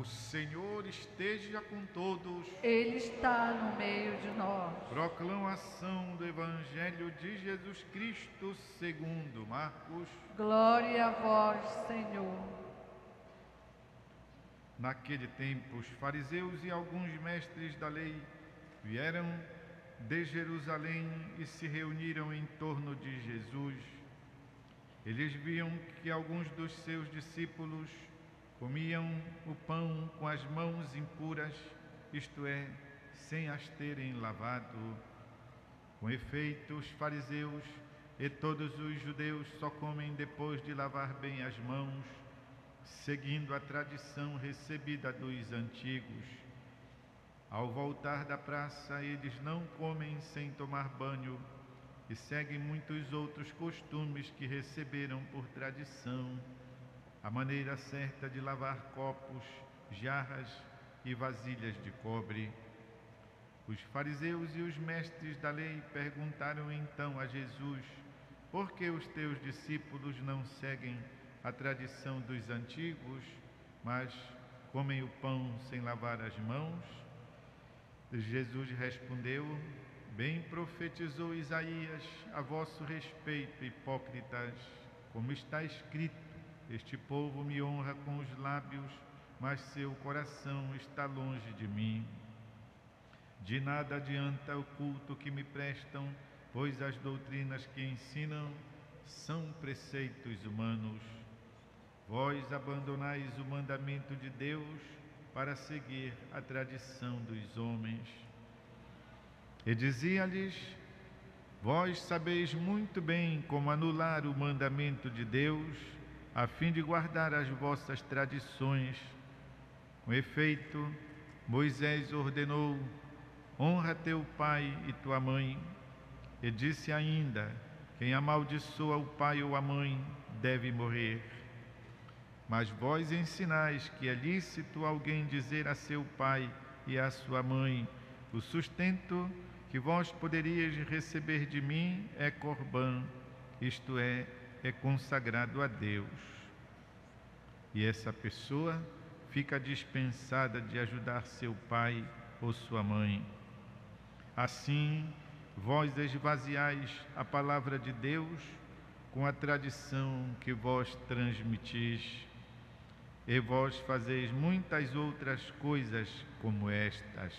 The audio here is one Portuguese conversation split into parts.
O Senhor esteja com todos. Ele está no meio de nós. Proclamação do Evangelho de Jesus Cristo segundo Marcos. Glória a vós, Senhor. Naquele tempo, os fariseus e alguns mestres da lei vieram de Jerusalém e se reuniram em torno de Jesus. Eles viam que alguns dos seus discípulos comiam o pão com as mãos impuras, isto é, sem as terem lavado. Com efeito, os fariseus e todos os judeus só comem depois de lavar bem as mãos, seguindo a tradição recebida dos antigos. Ao voltar da praça, eles não comem sem tomar banho e seguem muitos outros costumes que receberam por tradição. A maneira certa de lavar copos, jarras e vasilhas de cobre. Os fariseus e os mestres da lei perguntaram então a Jesus: por que os teus discípulos não seguem a tradição dos antigos, mas comem o pão sem lavar as mãos? Jesus respondeu: bem profetizou Isaías a vosso respeito, hipócritas, como está escrito: este povo me honra com os lábios, mas seu coração está longe de mim. De nada adianta o culto que me prestam, pois as doutrinas que ensinam são preceitos humanos. Vós abandonais o mandamento de Deus para seguir a tradição dos homens. E dizia-lhes: vós sabeis muito bem como anular o mandamento de Deus, a fim de guardar as vossas tradições. Com efeito, Moisés ordenou: honra teu pai e tua mãe, e disse ainda: quem amaldiçoa o pai ou a mãe deve morrer. Mas vós ensinais que é lícito alguém dizer a seu pai e a sua mãe: o sustento que vós poderíeis receber de mim é corbã, isto é consagrado a Deus. E essa pessoa fica dispensada de ajudar seu pai ou sua mãe. Assim, vós esvaziais a palavra de Deus com a tradição que vós transmitis, e vós fazeis muitas outras coisas como estas.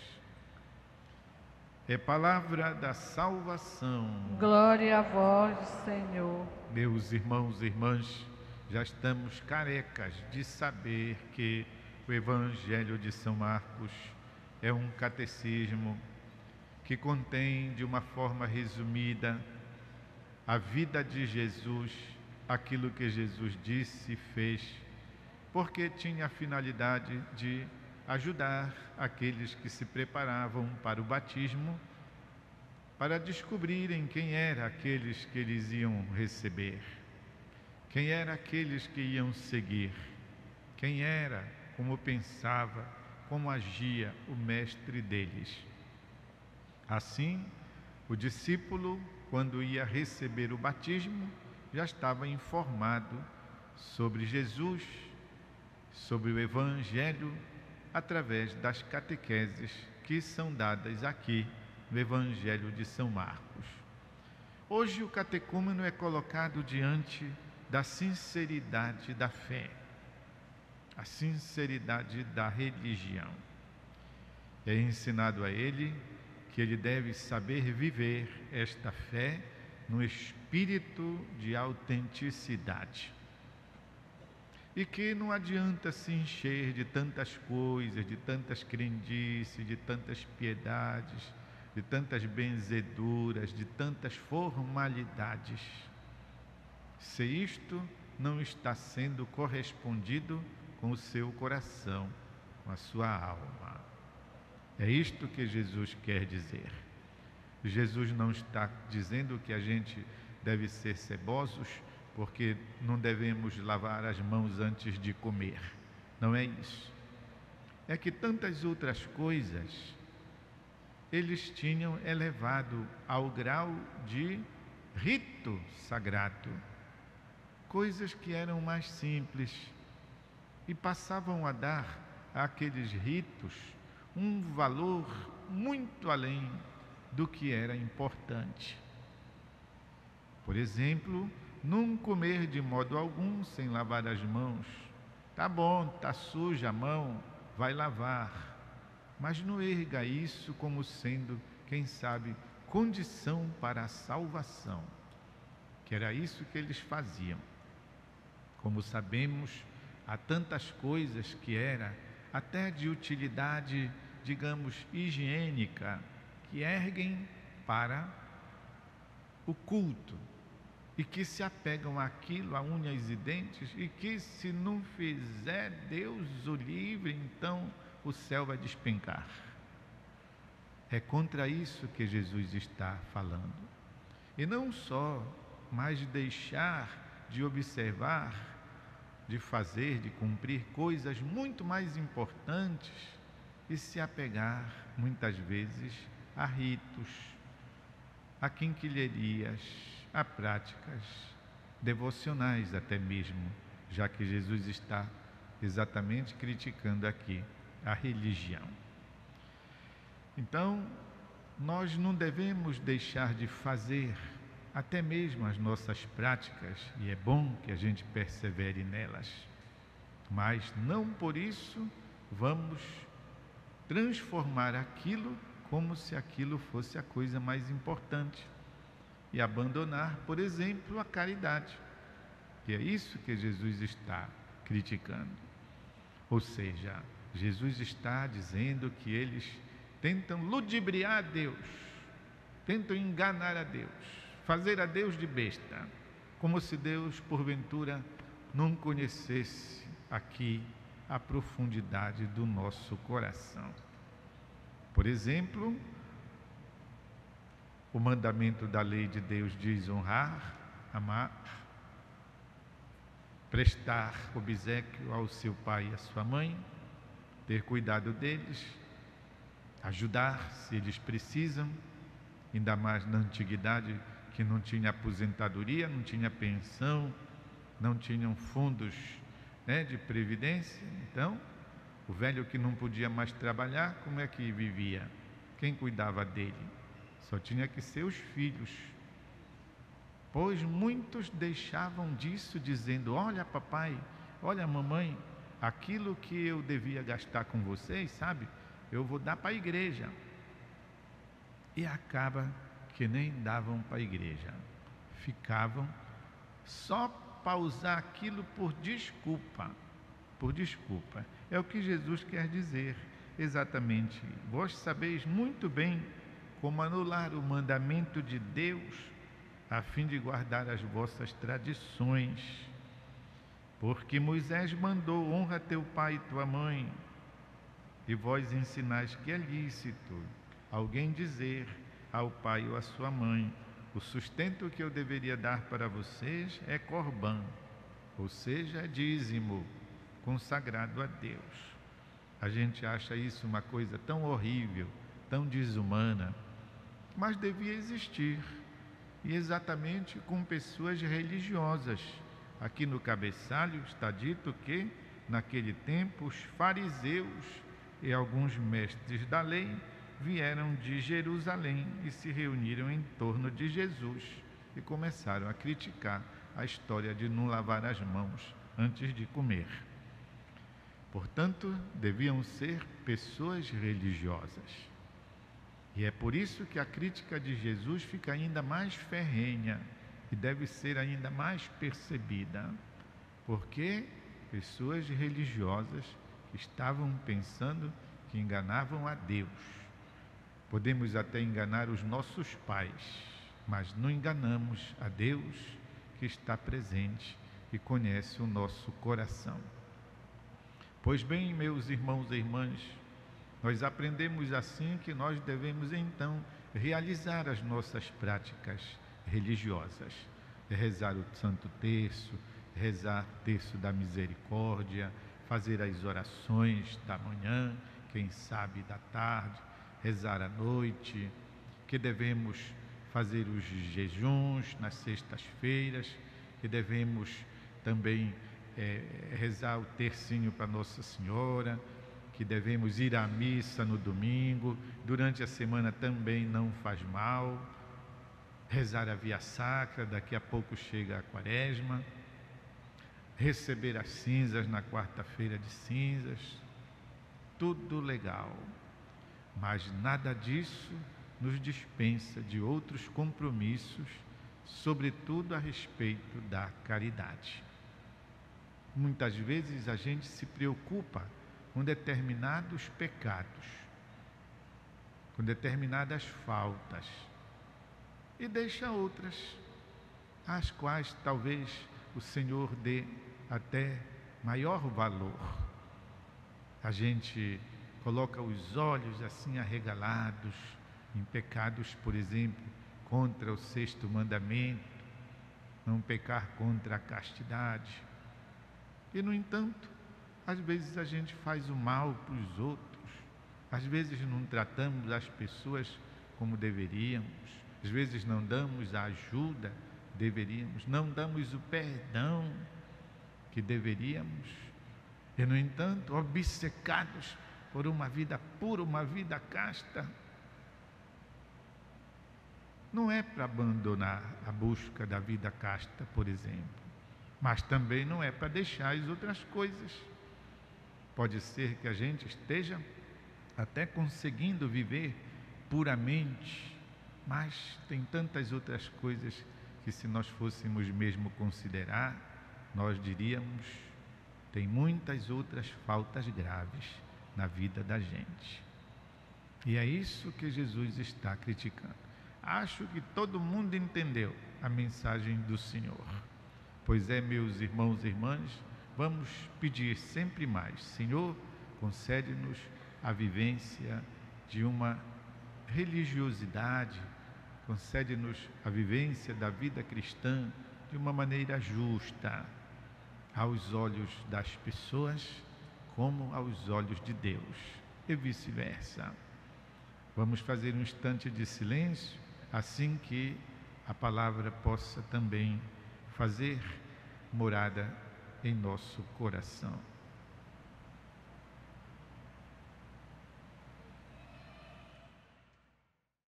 É palavra da salvação. Glória a vós, Senhor. Meus irmãos e irmãs, já estamos carecas de saber que o Evangelho de São Marcos é um catecismo que contém de uma forma resumida a vida de Jesus, aquilo que Jesus disse e fez, porque tinha a finalidade de ajudar aqueles que se preparavam para o batismo, para descobrirem quem era aqueles que eles iam receber, quem era aqueles que iam seguir, quem era, como pensava, como agia o mestre deles. Assim, o discípulo, quando ia receber o batismo, já estava informado sobre Jesus, sobre o Evangelho, através das catequeses que são dadas aqui no Evangelho de São Marcos. Hoje o catecúmeno é colocado diante da sinceridade da fé, a sinceridade da religião. É ensinado a ele que ele deve saber viver esta fé no espírito de autenticidade. E que não adianta se encher de tantas coisas, de tantas crendices, de tantas piedades, de tantas benzeduras, de tantas formalidades, se isto não está sendo correspondido com o seu coração, com a sua alma. É isto que Jesus quer dizer. Jesus não está dizendo que a gente deve ser cebosos, porque não devemos lavar as mãos antes de comer. Não é isso. É que tantas outras coisas eles tinham elevado ao grau de rito sagrado. Coisas que eram mais simples e passavam a dar àqueles ritos um valor muito além do que era importante. Por exemplo, não comer de modo algum sem lavar as mãos. Tá bom, tá suja a mão, vai lavar. Mas não erga isso como sendo, quem sabe, condição para a salvação. Que era isso que eles faziam. Como sabemos, há tantas coisas que era até de utilidade, digamos, higiênica, que erguem para o culto e que se apegam àquilo, a unhas e dentes, e que se não fizer, Deus o livre, então o céu vai despencar. É contra isso que Jesus está falando. E não só, mas deixar de observar, de fazer, de cumprir coisas muito mais importantes e se apegar, muitas vezes, a ritos, a quinquilherias, a práticas devocionais até mesmo, já que Jesus está exatamente criticando aqui a religião. Então, nós não devemos deixar de fazer até mesmo as nossas práticas, e é bom que a gente persevere nelas, mas não por isso vamos transformar aquilo como se aquilo fosse a coisa mais importante e abandonar, por exemplo, a caridade, que é isso que Jesus está criticando. Ou seja, Jesus está dizendo que eles tentam ludibriar a Deus, tentam enganar a Deus, fazer a Deus de besta, como se Deus, porventura, não conhecesse aqui a profundidade do nosso coração. Por exemplo, o mandamento da lei de Deus diz honrar, amar, prestar obséquio ao seu pai e à sua mãe, ter cuidado deles, ajudar se eles precisam, ainda mais na antiguidade, que não tinha aposentadoria, não tinha pensão, não tinham fundos, de previdência. Então, o velho que não podia mais trabalhar, como é que vivia? Quem cuidava dele? Só tinha que ser os filhos. Pois muitos deixavam disso, dizendo: olha papai, olha mamãe, aquilo que eu devia gastar com vocês, sabe? Eu vou dar para a igreja. E acaba que nem davam para a igreja. Ficavam só para usar aquilo por desculpa. Por desculpa. É o que Jesus quer dizer, exatamente. Vós sabeis muito bem como anular o mandamento de Deus, a fim de guardar as vossas tradições. Porque Moisés mandou: honra teu pai e tua mãe, e vós ensinais que é lícito alguém dizer ao pai ou à sua mãe: o sustento que eu deveria dar para vocês é corbã, ou seja, é dízimo, consagrado a Deus. A gente acha isso uma coisa tão horrível, tão desumana, mas devia existir, e exatamente com pessoas religiosas. Aqui no cabeçalho está dito que, naquele tempo, os fariseus e alguns mestres da lei vieram de Jerusalém e se reuniram em torno de Jesus e começaram a criticar a história de não lavar as mãos antes de comer. Portanto, deviam ser pessoas religiosas. E é por isso que a crítica de Jesus fica ainda mais ferrenha e deve ser ainda mais percebida, porque pessoas religiosas estavam pensando que enganavam a Deus. Podemos até enganar os nossos pais, mas não enganamos a Deus, que está presente e conhece o nosso coração. Pois bem, meus irmãos e irmãs, nós aprendemos assim que nós devemos então realizar as nossas práticas religiosas, rezar o Santo Terço, rezar o Terço da Misericórdia, fazer as orações da manhã, quem sabe da tarde, rezar à noite, que devemos fazer os jejuns nas sextas-feiras, que devemos também rezar o tercinho para Nossa Senhora, que devemos ir à missa no domingo, durante a semana também não faz mal, rezar a via sacra, daqui a pouco chega a quaresma, receber as cinzas na quarta-feira de cinzas, tudo legal, mas nada disso nos dispensa de outros compromissos, sobretudo a respeito da caridade. Muitas vezes a gente se preocupa com determinados pecados, com determinadas faltas, e deixa outras, às quais talvez o Senhor dê até maior valor. A gente coloca os olhos assim arregalados em pecados, por exemplo, contra o 6º mandamento, não pecar contra a castidade. E, no entanto, às vezes a gente faz o mal para os outros, às vezes não tratamos as pessoas como deveríamos, às vezes não damos a ajuda que deveríamos, não damos o perdão que deveríamos, e, no entanto, obcecados por uma vida pura, uma vida casta. Não é para abandonar a busca da vida casta, por exemplo, mas também não é para deixar as outras coisas. Pode ser que a gente esteja até conseguindo viver puramente, mas tem tantas outras coisas que, se nós fôssemos mesmo considerar, nós diríamos, tem muitas outras faltas graves na vida da gente. E é isso que Jesus está criticando. Acho que todo mundo entendeu a mensagem do Senhor. Pois é, meus irmãos e irmãs, vamos pedir sempre mais. Senhor, concede-nos a vivência de uma religiosidade, concede-nos a vivência da vida cristã de uma maneira justa, aos olhos das pessoas como aos olhos de Deus, e vice-versa. Vamos fazer um instante de silêncio, assim que a palavra possa também fazer morada em nosso coração.